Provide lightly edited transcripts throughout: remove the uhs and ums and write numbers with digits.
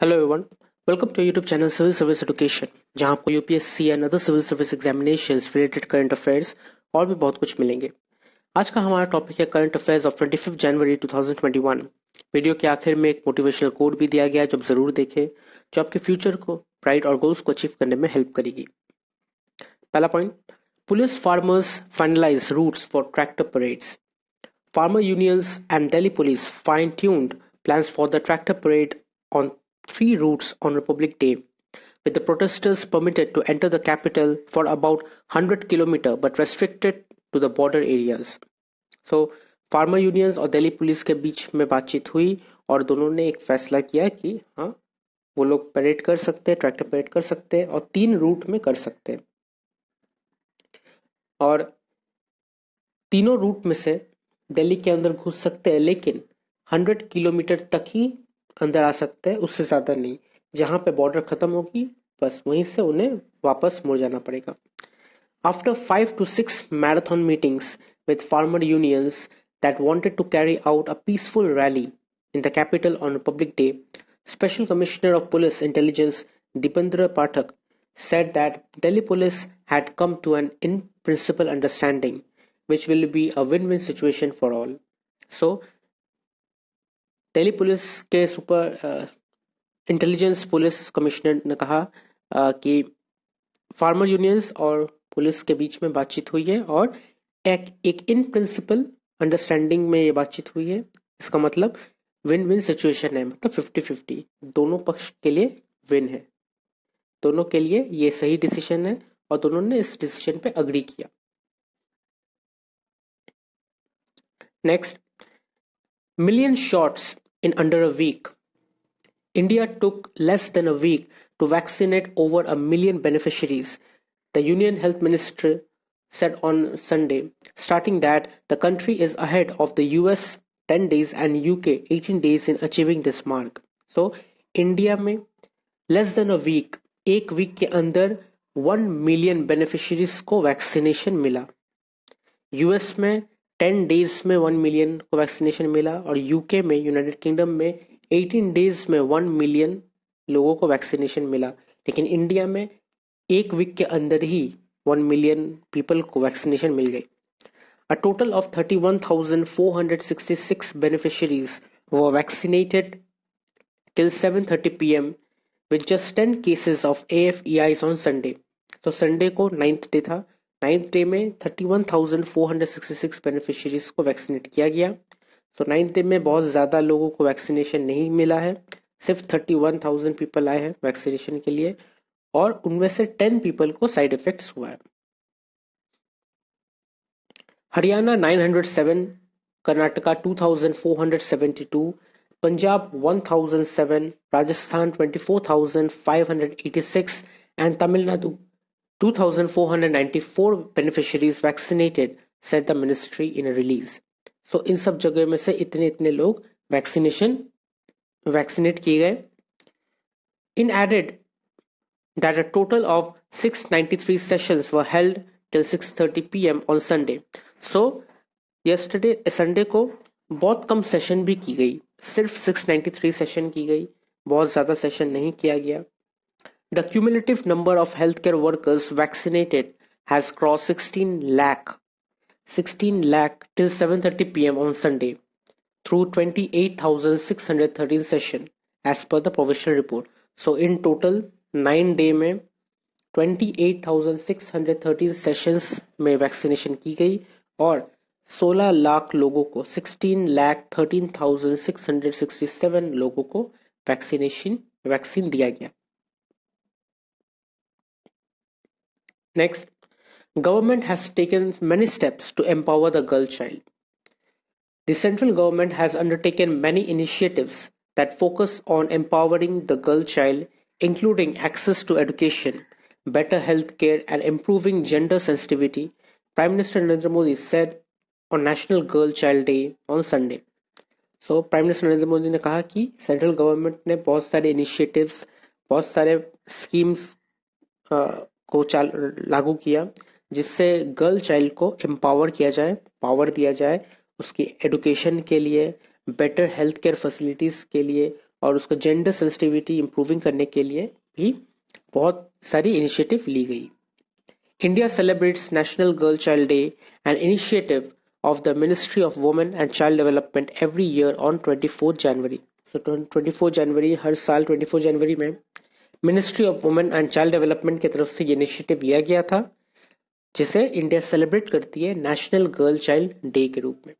Hello everyone, welcome to YouTube channel civil service education, जहां आपको UPSC and other civil service examinations related current affairs और भी बहुत कुछ मिलेंगे। आज का हमारा टॉपिक है current affairs of 25 January 2021। Video के आखिर में एक मोटिवेशनल कोड भी दिया गया है जो आप जरूर देखें, जो आपके फ्यूचर को ब्राइट और गोल्स को अचीव करने में हेल्प करेगी। पहला point, police farmers finalise routes for tractor parades. Farmer unions and Delhi police fine-tuned plans for the tractor parade on 3 routes on Republic Day, with the protesters permitted to enter the capital for about 100 kilometers but restricted to the border areas. So, farmer unions और Delhi police के बीच में बातचीत हुई और दोनों ने एक फैसला किया कि हाँ, वो लोग परेड कर सकते हैं, ट्रैक्टर परेड कर सकते हैं और 3 रूट में कर सकते हैं। और तीनों रूट में से दिल्ली के अंदर घुस सकते हैं, लेकिन 100 किलोमीटर तक ही अंदर आ सकते हैं, उससे ज्यादा नहीं। जहां पे बॉर्डर खत्म होगी बस वहीं से उन्हें वापस मुड़ जाना पड़ेगा। After 5 to 6 marathon meetings with farmer unions that wanted to carry out a peaceful rally in the capital on Republic Day, Special Commissioner of Police Intelligence Dipendra Pathak said that Delhi Police had come to an in-principle understanding which will be a win-win situation for all. So, Delhi police के super intelligence police commissioner ने कहा कि farmer unions और police के बीच में बातचीत हुई है और एक इन प्रिंसिपल अंडरस्टैंडिंग में ये बातचीत हुई है। इसका मतलब विन विन सिचुएशन है, मतलब 50-50, दोनों पक्ष के लिए विन है, दोनों के लिए ये सही डिसीजन है और दोनों ने इस डिसीजन पे अग्री किया। Next, million shots in under a week. India took less than a week to vaccinate over 1 million beneficiaries, the Union Health Minister said on Sunday, starting that the country is ahead of the US 10 days and UK 18 days in achieving this mark. So, India में less than a week, एक week के अंदर 1 million beneficiaries को vaccination मिला। US में 10 days में 1 million को vaccination मिला और यूके में, यूनाइटेड किंगडम में 18 डेज में 1 मिलियन लोगों को वैक्सीनेशन मिला। लेकिन इंडिया में एक वीक के अंदर ही 1 मिलियन पीपल को वैक्सीनेशन मिल गई। A total of 31,466 beneficiaries were vaccinated till 7:30 p.m. with just 10 cases of AFEIs on Sunday. तो संडे को 9th डे था। 9th डे में 31,466 बेनिफिशियरीज को वैक्सीनेट किया गया। तो 9th डे में बहुत ज्यादा लोगों को वैक्सीनेशन नहीं मिला है, सिर्फ 31,000 पीपल आए हैं वैक्सीनेशन के लिए और उनमें से 10 पीपल को साइड इफेक्ट्स हुआ है। Haryana 907, Karnataka 2,472, Punjab 1,007, Rajasthan 24,586 and Tamil Nadu 2,494 beneficiaries vaccinated, said the ministry in a release. So इन सब जगह में से इतने लोग वैक्सीनेट किए गए। In added that a total of 693 sessions were held till 6:30 p.m. on Sunday. So yesterday Sunday को बहुत कम सेशन भी की गई, सिर्फ 693 सेशन की गई, बहुत ज्यादा सेशन नहीं किया गया। The cumulative number of healthcare workers vaccinated has crossed 16 lakh till 7:30 p.m. on Sunday through 28,613 sessions as per the provisional report. So in total 9 day में 28,613 सेशंस में वैक्सीनेशन की गई और 16 लाख लोगों को 16,13,667 लोगों को वैक्सीन दिया गया। Next, government has taken many steps to empower the girl child. The central government has undertaken many initiatives that focus on empowering the girl child, including access to education, better health care and improving gender sensitivity, Prime Minister Narendra Modi said on National Girl Child Day on Sunday. So, Prime Minister Narendra Modi ने कहा कि central government ने बहुत सारे initiatives, बहुत सारे schemes को लागू किया जिससे गर्ल चाइल्ड को एम्पावर किया जाए, पावर दिया जाए उसकी एडुकेशन के लिए, बेटर हेल्थ केयर फैसिलिटीज के लिए और उसका जेंडर सेंसिटिविटी इंप्रूविंग करने के लिए भी बहुत सारी इनिशिएटिव ली गई। India celebrates national girl child day and initiative of the Ministry of Women and Child Development every year on 24 January. So 24 जनवरी हर साल 24 जनवरी में ministry of women and child development की तरफ से ये इनिशिएटिव लिया गया था, जिसे इंडिया सेलिब्रेट करती है नेशनल गर्ल चाइल्ड डे के रूप में।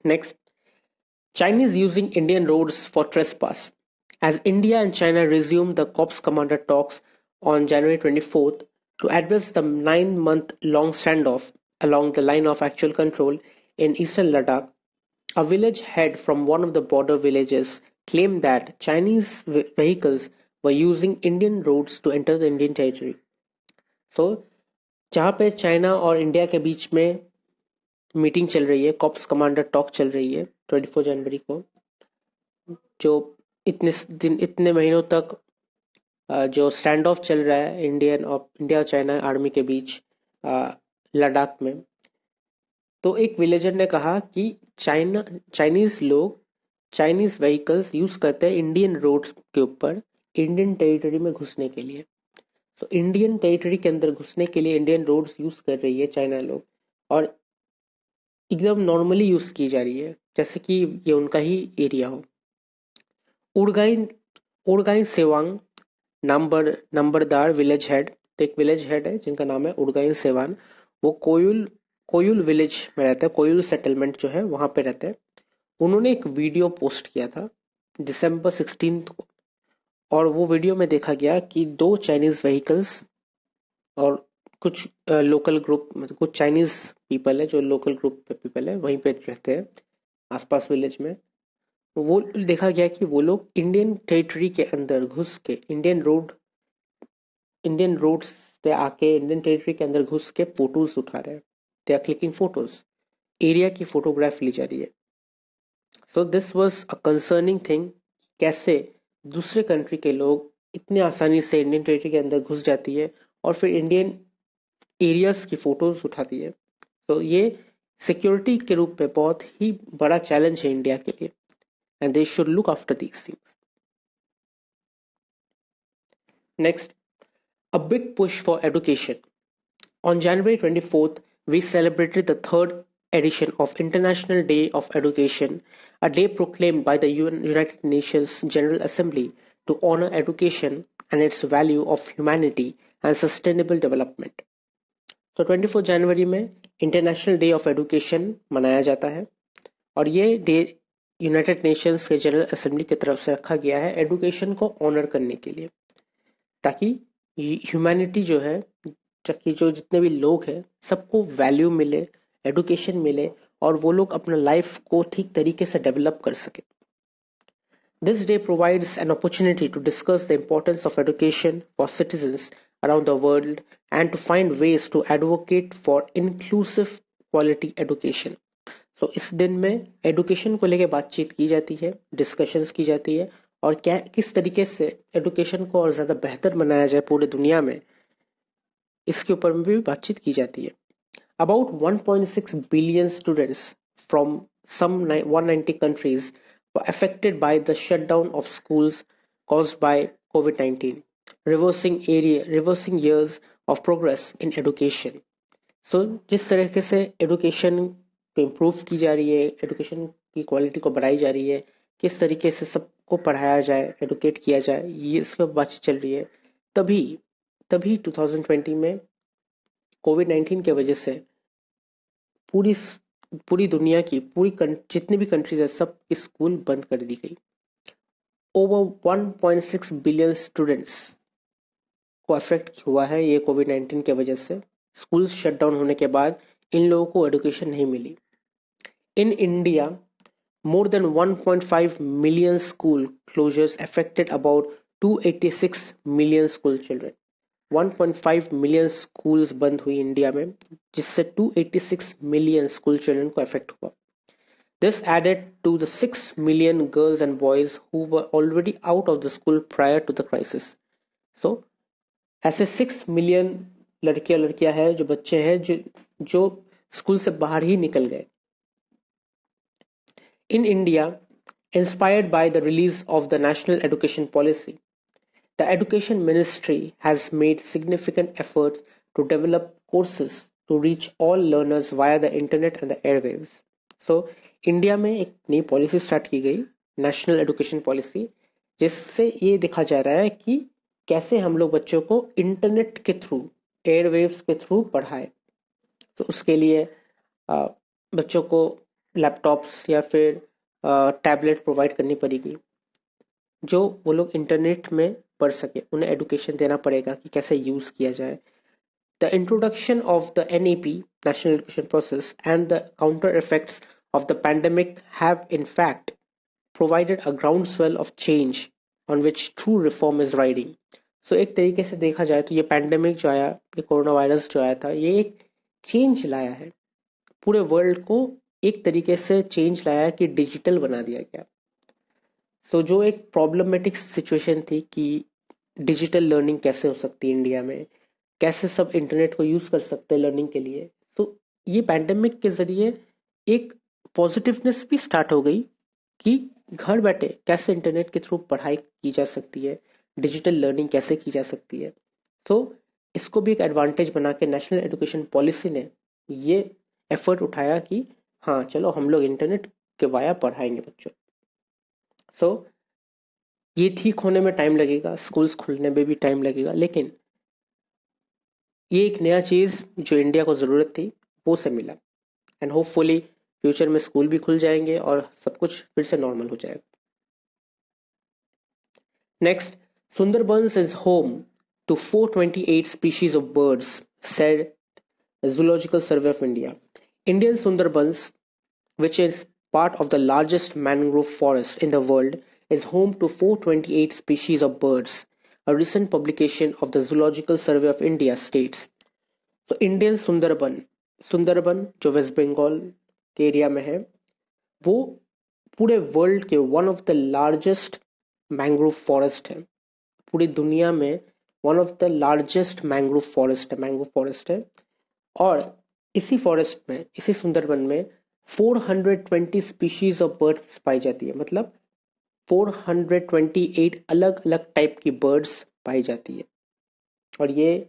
Next, Chinese using Indian roads for trespass. As India and China resumed the Corps Commander talks on January 24th to address the 9-month-long standoff along the line of actual control in eastern Ladakh, a village head from one of the border villages claimed that Chinese vehicles were using Indian roads to enter the Indian territory. So, जहाँ पे China और India के बीच में meeting चल रही है, cops commander talk चल रही है 24 जनवरी को, जो इतने महीनों तक जो स्टैंड ऑफ चल रहा है इंडिया और चाइना आर्मी के बीच लद्दाख में, तो एक विलेजर ने कहा कि चाइनीज व्हीकल्स यूज करते हैं इंडियन रोड्स के ऊपर इंडियन टेरिटरी में घुसने के लिए। तो इंडियन टेरिटरी के अंदर घुसने के लिए इंडियन रोड्स यूज कर रही है चाइना लोग, और एकदम नॉर्मली यूज की जा रही है जैसे कि ये उनका ही एरिया हो। उड़गाइन सेवांग नंबरदार विलेज हेड, तो एक विलेज हेड है जिनका नाम है उड़गाइन सेवान, वो कोयुल विलेज में रहता है, कोयुल सेटलमेंट जो है वहां पे रहते हैं। उन्होंने एक वीडियो पोस्ट किया था दिसंबर 16 को, और वो वीडियो में देखा गया कि 2 चाइनीज व्हीकल्स और कुछ लोकल ग्रुप, मतलब कुछ चाइनीज पीपल है जो लोकल ग्रुप पीपल है वहीं पे रहते हैं आसपास विलेज में, वो देखा गया कि वो लोग इंडियन टेरिटरी के अंदर घुस के इंडियन रोड्स पे आके इंडियन टेरिटरी के अंदर घुस के फोटोज उठा रहे हैं। They are clicking photos, area की फोटोग्राफ ली जा रही है। So this was a concerning thing, कैसे दूसरे कंट्री के लोग इतने आसानी से इंडियन टेरिटरी के अंदर घुस जाती है और फिर इंडियन एरियाज की फोटोज उठाती है। तो ये सिक्योरिटी के रूप में बहुत ही बड़ा चैलेंज है इंडिया के लिए, and they should look after these things. Next, a big push for education. On January 24th, we celebrated the 3rd edition of International Day of Education, a day proclaimed by the United Nations General Assembly to honor education and its value of humanity and sustainable development. तो 24 जनवरी में international day of education मनाया जाता है, और ये day United Nations के general assembly की तरफ से रखा गया है एजुकेशन को ऑनर करने के लिए, ताकि ह्यूमैनिटी जो है, ताकि जो जितने भी लोग हैं सबको वैल्यू मिले, एजुकेशन मिले, और वो लोग अपना लाइफ को ठीक तरीके से डेवलप कर सके। This day provides an opportunity to discuss the importance of education for citizens around the world and to find ways to advocate for inclusive quality education. So इस दिन में एडुकेशन को लेकर बातचीत की जाती है, डिस्कशंस की जाती है, और क्या किस तरीके से एडुकेशन को और ज्यादा बेहतर बनाया जाए पूरे दुनिया में, इसके ऊपर में भी बातचीत की जाती है। About 1.6 billion students from some 190 countries were affected by the shutdown of schools caused by COVID-19, reversing years of progress in education. So जिस तरीके से एडुकेशन को इम्प्रूव की जा रही है, एडुकेशन की क्वालिटी को बढ़ाई जा रही है, किस तरीके से सबको पढ़ाया जाए, एडुकेट किया जाए, ये इस पर बातचीत चल रही है। तभी 2020 में कोविड-19 की वजह से पूरी दुनिया की जितनी भी कंट्रीज है सब की स्कूल बंद कर दी गई। ओवर 1.6 बिलियन स्टूडेंट्स को अफेक्ट हुआ है ये कोविड-19 की वजह से। स्कूल शटडाउन होने के बाद इन लोगों को एजुकेशन नहीं मिली। In India, more than 1.5 million school closures affected about 286 million school children. 1.5 million schools बंद हुई इंडिया में, जिससे 286 मिलियन स्कूल चिल्ड्रन को अफेक्ट हुआ। This added to the 6 million girls and boys who were already out of the school prior to the crisis. So, ऐसे 6 million लड़कियां हैं, जो बच्चे हैं जो स्कूल से बाहर ही निकल गए। In India, inspired by the release of the national education policy, the Education Ministry has made significant efforts to develop courses to reach all learners via the internet and the airwaves. So, India में एक नई policy start की गई, national education policy, जिससे ये देखा जा रहा है कि कैसे हम लोग बच्चों को इंटरनेट के थ्रू, एयरवेव्स के थ्रू पढ़ाए। तो उसके लिए बच्चों को लैपटॉप्स या फिर टैबलेट प्रोवाइड करनी पड़ेगी, जो वो लोग इंटरनेट में पढ़ सके। उन्हें एडुकेशन देना पड़ेगा कि कैसे यूज किया जाए। The introduction of the NEP, national education process, and the counter effects of the pandemic have in fact provided a ground swell of change on which true reform is riding. So एक तरीके से देखा जाए तो ये pandemic जो आया, ये कोरोना वायरस जो आया था, ये एक चेंज लाया है, पूरे वर्ल्ड को एक तरीके से चेंज लाया है कि डिजिटल बना दिया गया। सो जो एक प्रॉब्लमेटिक सिचुएशन थी कि डिजिटल लर्निंग कैसे हो सकती है इंडिया में, कैसे सब इंटरनेट को यूज कर सकते हैं लर्निंग के लिए, तो ये पैंडेमिक के जरिए एक पॉजिटिवनेस भी स्टार्ट हो गई कि घर बैठे कैसे इंटरनेट के थ्रू पढ़ाई की जा सकती है, डिजिटल लर्निंग कैसे की जा सकती है। तो इसको भी एक एडवांटेज बना के नेशनल एजुकेशन पॉलिसी ने ये एफर्ट उठाया कि हाँ चलो हम लोग इंटरनेट के वाया पढ़ाएंगे बच्चों। सो ये ठीक होने में टाइम लगेगा, स्कूल्स खुलने में भी टाइम लगेगा, लेकिन ये एक नया चीज जो इंडिया को जरूरत थी वो से मिला। एंड होपफुली फ्यूचर में स्कूल भी खुल जाएंगे और सब कुछ फिर से नॉर्मल हो जाएगा। Next, Sundarbans is home to 428 species of birds, said the Zoological Survey of India. Indian Sundarbans, which is part of the largest mangrove forest in the world, is home to 428 species of birds. A recent publication of the Zoological Survey of India states, so Indian Sundarban जो waste Bengal के area में है, वो पूरे world के one of the largest mangrove forest है। पूरी दुनिया में one of the largest mangrove forest है। और इसी फॉरेस्ट में, इसी सुंदरबन में 420 स्पीशीज ऑफ बर्ड्स पाई जाती है। मतलब 428 अलग अलग टाइप की बर्ड्स पाई जाती है। और ये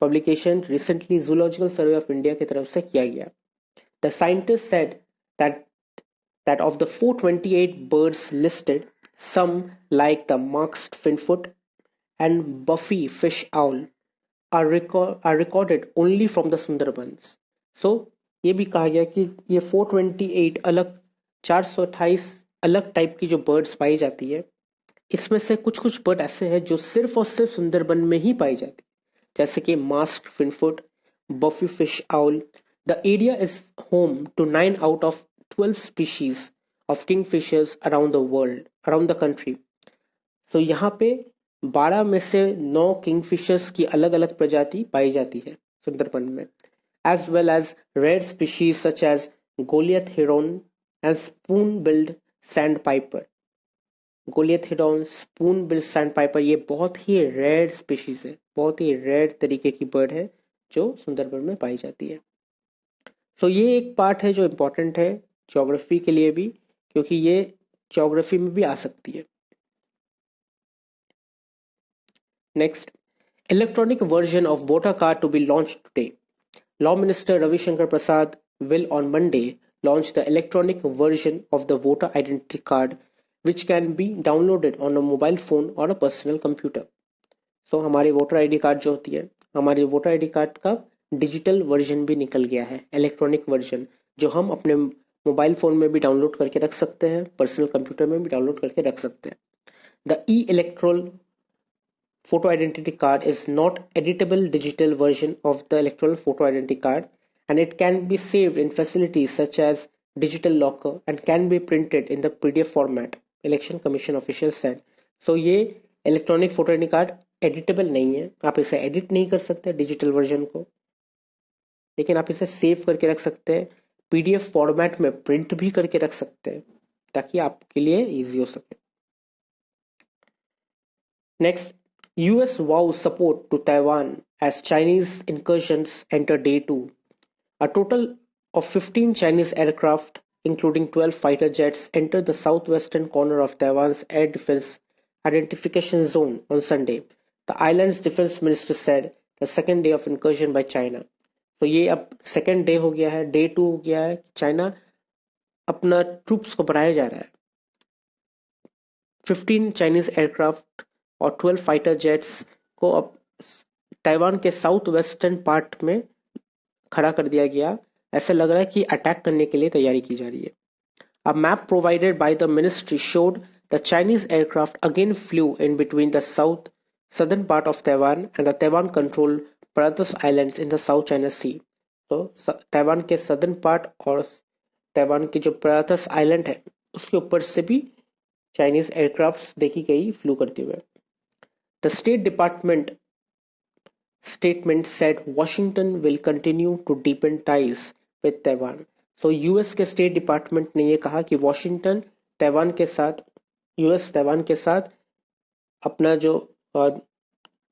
publication recently zoological survey of India की तरफ से किया गया। The scientist said that that of the 428 birds listed, some like the marked finfoot and buffy fish owl are recorded only from the Sundarbans. So ये भी कहा गया कि ये 428 अलग 428 अलग टाइप की जो बर्ड्स पाई जाती है, इसमें से कुछ कुछ बर्ड ऐसे हैं जो सिर्फ और सिर्फ सुंदरबन में ही पाई जाती है, जैसे कि masked finfoot, buffy fish owl. The area is home to 9 out of 12 species of kingfishers around the country. So यहाँ पे 12 में से 9 किंगफिशर्स की अलग अलग प्रजाति पाई जाती है सुंदरबन में, as well as rare species such as Goliath heron and spoon-billed sandpiper. Goliath heron, spoon-billed sandpiper ये बहुत ही रेयर स्पीशीज है, बहुत ही रेयर तरीके की बर्ड है जो सुंदरबन में पाई जाती है। सो ये एक पार्ट है जो इम्पोर्टेंट है ज्योग्राफी के लिए भी, क्योंकि ये ज्योग्राफी में भी आ सकती है। Next, electronic version of voter card to be launch today. Law minister Ravishankar Prasad will on Monday launch the electronic version of the voter identity card, which can be downloaded on a mobile phone or a personal computer. So हमारी voter ID card जो होती है, हमारी voter ID card का digital version भी निकल गया है, इलेक्ट्रॉनिक वर्जन, जो हम अपने मोबाइल फोन में भी डाउनलोड करके रख सकते हैं, पर्सनल कंप्यूटर में भी डाउनलोड करके रख सकते हैं। The E electoral photo identity card is not editable digital version of the electoral photo identity card, and it can be saved in facilities such as digital locker and can be printed in the PDF format, election commission official said. So ये electronic photo ID card editable नहीं है, आप इसे edit नहीं कर सकते digital version को, लेकिन आप इसे सेव करके रख सकते हैं, पीडीएफ फॉर्मेट में प्रिंट भी करके रख सकते हैं ताकि आपके लिए इजी हो सके। Next, US vows support to Taiwan as Chinese incursions enter day 2. A total of 15 Chinese aircraft, including 12 fighter jets, entered the southwestern corner of Taiwan's air defense identification zone on Sunday, the island's defense minister said, the second day of incursion by China. तो ये अब second day हो गया है, day 2 हो गया है, China अपना ट्रूप्स को बढ़ाया जा रहा है. 15 चाइनीज एयरक्राफ्ट और 12 फाइटर जेट्स को अब ताइवान के साउथ वेस्टर्न पार्ट में खड़ा कर दिया गया. ऐसा लग रहा है कि अटैक करने के लिए तैयारी की जा रही है. A map provided by the ministry showed the Chinese aircraft again flew in between the southern part of Taiwan and the Taiwan-controlled Paratus Islands in the South China Sea. तो ताइवान के सदर्न पार्ट और Taiwan की जो परातस island है उसके ऊपर से भी चाइनीज एयरक्राफ्ट देखी गई फ्लू करते हुए. The State Department statement said Washington will continue to deepen ties with Taiwan. So US के स्टेट डिपार्टमेंट ने ये कहा कि वॉशिंगटन ताइवान के साथ यूएस ताइवान के साथ अपना जो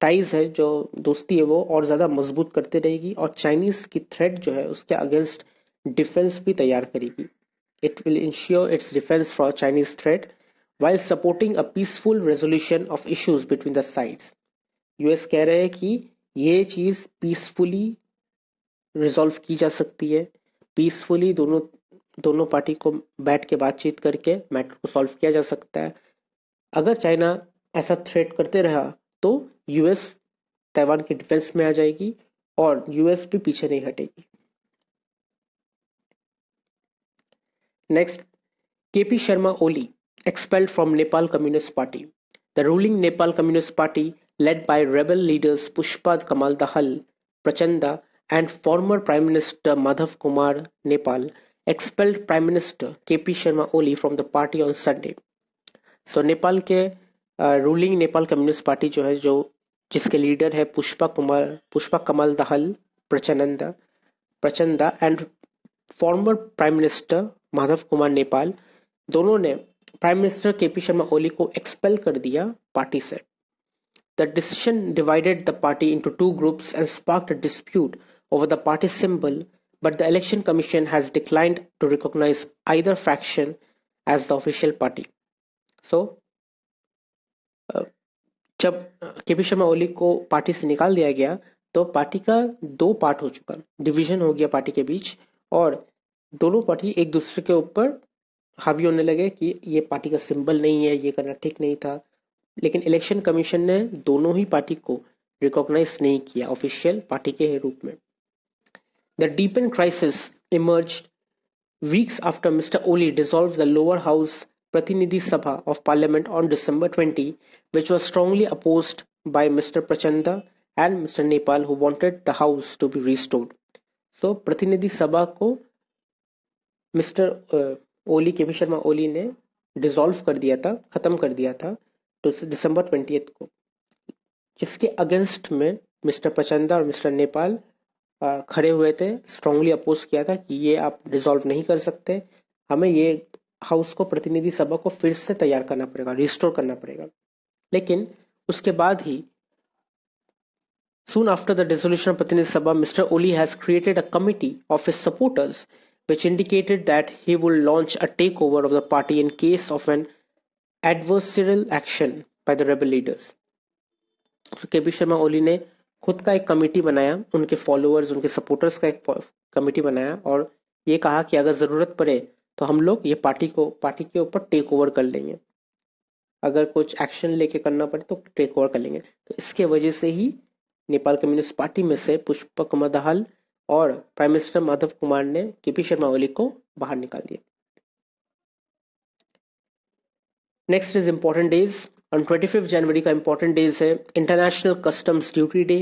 टाइज है, जो दोस्ती है, वो और ज्यादा मजबूत करते रहेगी और चाइनीज की थ्रेट जो है उसके अगेंस्ट डिफेंस भी तैयार करेगी. It will ensure it's defence for Chinese threat while supporting a peaceful resolution of issues between the sides. US कह रहे हैं कि ये चीज पीसफुली रिजॉल्व की जा सकती है, पीसफुली दोनों पार्टी को बैठ के बातचीत करके मैटर को सॉल्व किया जा सकता है. अगर चाइना ऐसा थ्रेट करते रहा तो यूएस ताइवान के डिफेंस में आ जाएगी और यूएस भी पीछे नहीं हटेगी. Next, KP Sharma Oli expelled from Nepal Communist Party. The ruling Nepal Communist Party, led by rebel leaders Pushpa Kamal Dahal Prachanda and former Prime Minister Madhav Kumar Nepal, expelled Prime Minister KP Sharma Oli from the party on Sunday. So Nepal के ruling Nepal communist party जो है, जो जिसके leader है Pushpa Kamal Dahal Prachanda and former prime minister Madhav Kumar Nepal, दोनों ने prime minister KP Sharma Oli को expel कर दिया पार्टी से. The decision divided the party into two groups and sparked a dispute over the party symbol, but the election commission has declined to recognise either faction as the official party. So जब KP Sharma Oli को party से निकाल दिया गया तो party का दो part हो चुका, डिवीजन हो गया पार्टी के बीच और दोनों पार्टी एक दूसरे के ऊपर हावी होने लगे कि ये पार्टी का सिंबल नहीं है, ये करना ठीक नहीं था. लेकिन इलेक्शन कमीशन ने दोनों ही पार्टी को रिकॉग्नाइज नहीं किया ऑफिशियल पार्टी के रूप में. The deepening crisis emerged weeks after mister Oli dissolved the lower house Pratinidhi Sabha of parliament on December 20, which was strongly opposed by Mr. Prachanda and Mr. Nepal, who wanted the house to be restored. So प्रतिनिधि सभा को mister ओली KP Sharma Oli ने dissolve कर दिया था, खत्म कर दिया था तो December 20 को, जिसके अगेंस्ट में मिस्टर प्रचंदा और मिस्टर नेपाल खड़े हुए थे, स्ट्रांगली अपोज किया था कि ये आप डिसॉल्व नहीं कर सकते, हमें ये हाउस को प्रतिनिधि सभा को फिर से तैयार करना पड़ेगा, रिस्टोर करना पड़ेगा. लेकिन उसके बाद ही soon after the dissolution of Pratinidhi Sabha, Mr. Oli has created a committee of his supporters which indicated that he will launch a takeover of the party in case of an adversarial action by the rebel leaders. So KP Sharma Oli ने खुद का एक committee बनाया, उनके followers, उनके supporters का एक committee बनाया और ये कहा कि अगर जरूरत पड़े तो हम लोग ये पार्टी के ऊपर टेक ओवर कर लेंगे, अगर कुछ एक्शन लेके करना पड़े तो टेक ओवर कर लेंगे. तो इसके वजह से ही नेपाल कम्युनिस्ट पार्टी में से पुष्पा कमल दहल और प्राइम मिनिस्टर माधव कुमार ने केपी शर्मा ओली को बाहर निकाल दिया. Next is important days. On 25 जनवरी का इंपॉर्टेंट डेज है international customs duty day,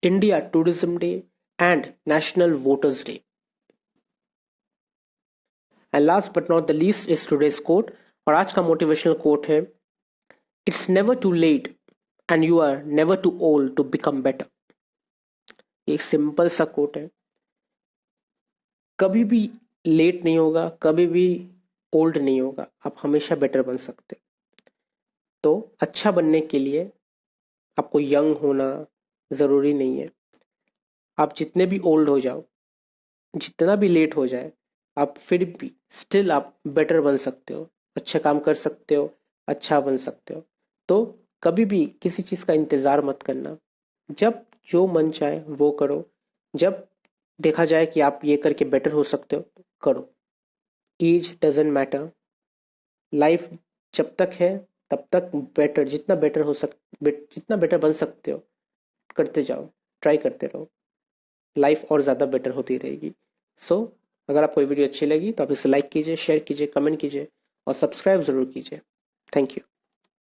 India tourism day and national voters day. And last but not the least is today's quote, और आज का मोटिवेशनल कोट है, it's never too late and you are never too old to become better. एक simple सा coat है, कभी भी late नहीं होगा, कभी भी ओल्ड नहीं होगा, आप हमेशा बेटर बन सकते. तो अच्छा बनने के लिए आपको यंग होना जरूरी नहीं है, आप जितने भी ओल्ड हो जाओ जितना भी लेट हो जाए, आप फिर भी स्टिल आप बेटर बन सकते हो, अच्छे काम कर सकते हो, अच्छा बन सकते हो। तो कभी भी किसी चीज का इंतजार मत करना। जब जो मन चाहे वो करो। जब देखा जाए कि आप ये करके बेटर हो सकते हो तो करो। As doesn't matter. लाइफ जब तक है तब तक बेटर, जितना बेटर बन सकते हो करते जाओ, ट्राई करते रहो। लाइफ और ज़्यादा बेटर होती रहेगी। सो अगर आपको ये वीडियो अच्छी लगी तो आप इसे लाइक कीजिए, शेयर कीजिए, कमेंट कीजिए और सब्सक्राइब ज़रूर कीजिए। Thank you.